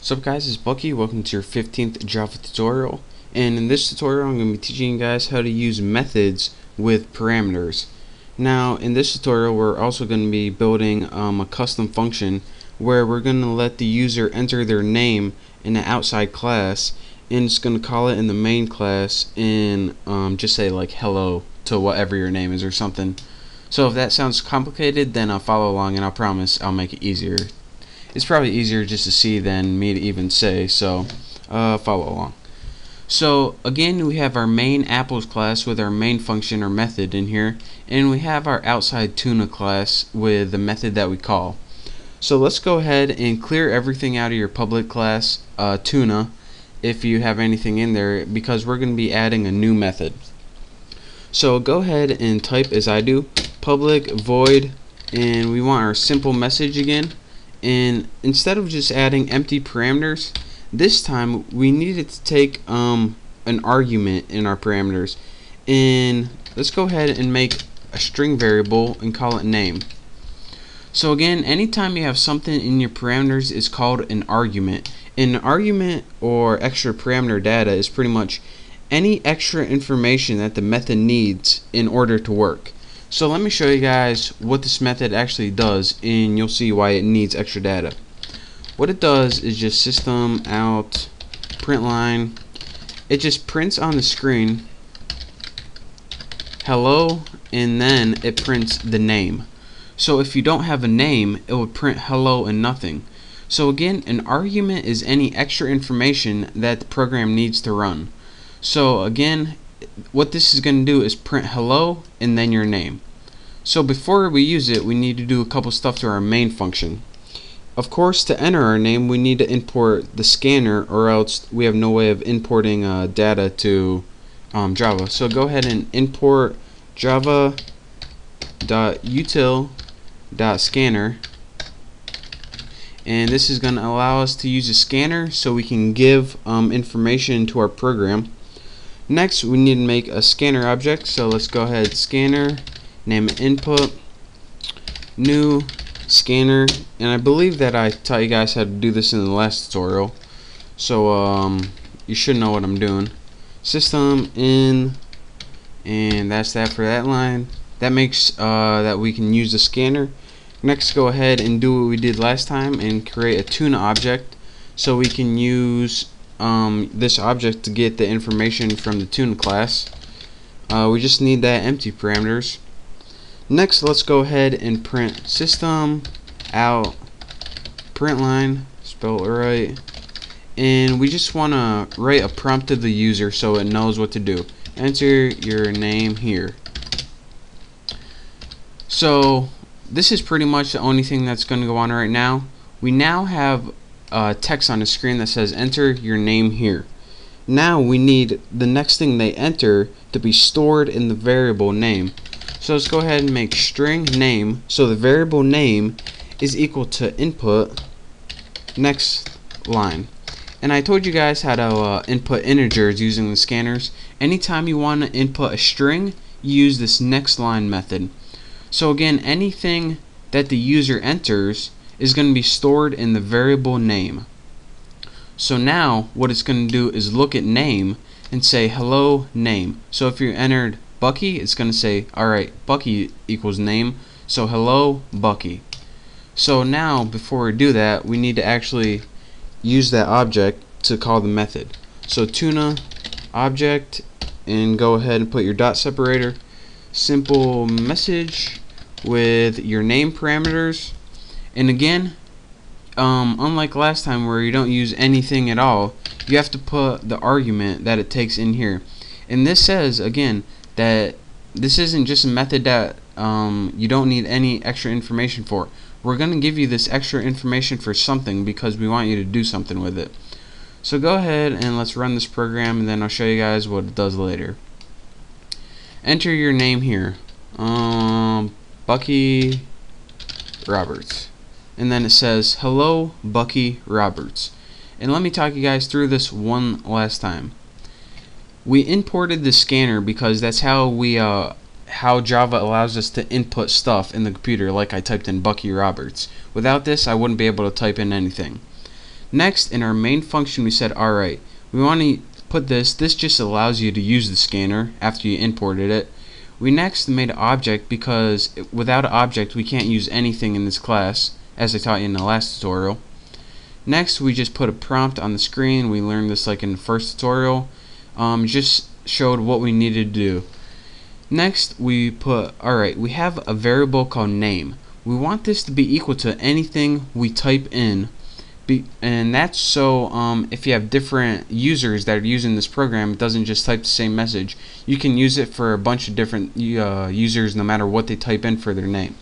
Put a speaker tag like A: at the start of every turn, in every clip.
A: What's up guys, it's Bucky. Welcome to your 15th Java tutorial, and in this tutorial I'm going to be teaching you guys how to use methods with parameters. Now in this tutorial we're also going to be building a custom function where we're going to let the user enter their name in an outside class, and it's going to call it in the main class and just say like hello to whatever your name is or something. So if that sounds complicated, then follow along and I promise I'll make it easier. It's probably easier just to see than me to even say, so follow along. So again, we have our main apples class with our main function or method in here, and we have our outside tuna class with the method that we call. So let's go ahead and clear everything out of your public class tuna if you have anything in there, because we're going to be adding a new method. So go ahead and type as I do, public void, and we want our simple message again. And instead of just adding empty parameters, this time we needed to take an argument in our parameters, and let's go ahead and make a string variable and call it name. So again, anytime you have something in your parameters is called an argument. An argument or extra parameter data is pretty much any extra information that the method needs in order to work. So let me show you guys what this method actually does, and you'll see why it needs extra data. What it does is just system out print line. It just prints on the screen hello, and then it prints the name. So if you don't have a name, it would print hello and nothing. So again, an argument is any extra information that the program needs to run. So again, what this is going to do is print hello and then your name. So before we use it, we need to do a couple stuff to our main function. Of course, to enter our name, we need to import the scanner, or else we have no way of importing data to Java. So go ahead and import java.util.scanner, and this is going to allow us to use a scanner so we can give information to our program. Next, we need to make a scanner object, so let's go ahead, scanner, name it input, new scanner, and I believe that I taught you guys how to do this in the last tutorial, so you should know what I'm doing. System in, and that's that for that line. That makes that we can use the scanner. Next, go ahead and do what we did last time and create a tuna object so we can use this object to get the information from the tuna class. We just need that empty parameters. Next, let's go ahead and print system out print line, spell it right, and we just want to write a prompt to the user so it knows what to do. Enter your name here. So this is pretty much the only thing that's going to go on right now. We now have text on the screen that says enter your name here. Now we need the next thing they enter to be stored in the variable name. So let's go ahead and make string name, so the variable name is equal to input next line. And I told you guys how to input integers using the scanners. Anytime you want to input a string, you use this next line method. So again, anything that the user enters is going to be stored in the variable name. So now what it's going to do is look at name and say hello name. So if you entered Bucky, it's going to say alright, Bucky equals name, so hello Bucky. So now before we do that, we need to actually use that object to call the method. So tuna object, and go ahead and put your dot separator, simple message with your name parameters. And again, unlike last time where you don't use anything at all, you have to put the argument that it takes in here. And this says again that this isn't just a method that you don't need any extra information for. We're going to give you this extra information for something because we want you to do something with it. So go ahead and let's run this program, and then I'll show you guys what it does later. Enter your name here, Bucky Roberts, and then it says hello Bucky Roberts. And let me talk you guys through this one last time. We imported the scanner because that's how Java allows us to input stuff in the computer, like I typed in Bucky Roberts. Without this, I wouldn't be able to type in anything. Next, in our main function, we said, alright, we want to put this just allows you to use the scanner after you imported it. We next made an object because without an object we can't use anything in this class, as I taught you in the last tutorial. Next, we just put a prompt on the screen. We learned this like in the first tutorial. Just showed what we needed to do. Next, we put, alright, we have a variable called name. We want this to be equal to anything we type in. And that's so if you have different users that are using this program, it doesn't just type the same message. You can use it for a bunch of different users no matter what they type in for their name.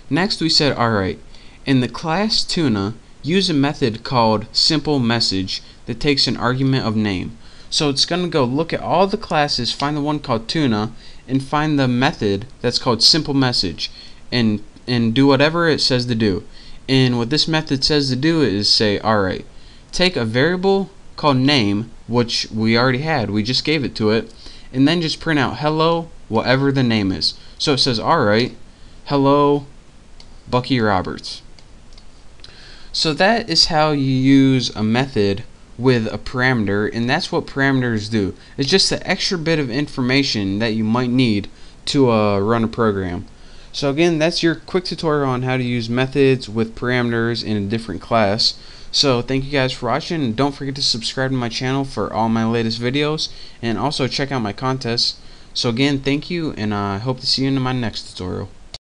A: Next, we said, alright, in the class Tuna, use a method called SimpleMessage that takes an argument of name. So it's going to go look at all the classes, find the one called Tuna, and find the method that's called SimpleMessage, and do whatever it says to do. And what this method says to do is say, alright, take a variable called name, which we already had, we just gave it to it, and then just print out hello, whatever the name is. So it says, alright, hello, Bucky Roberts. So that is how you use a method with a parameter, and that's what parameters do. It's just an extra bit of information that you might need to run a program. So again, that's your quick tutorial on how to use methods with parameters in a different class. So thank you guys for watching, and don't forget to subscribe to my channel for all my latest videos, and also check out my contests. So again, thank you, and I hope to see you in my next tutorial.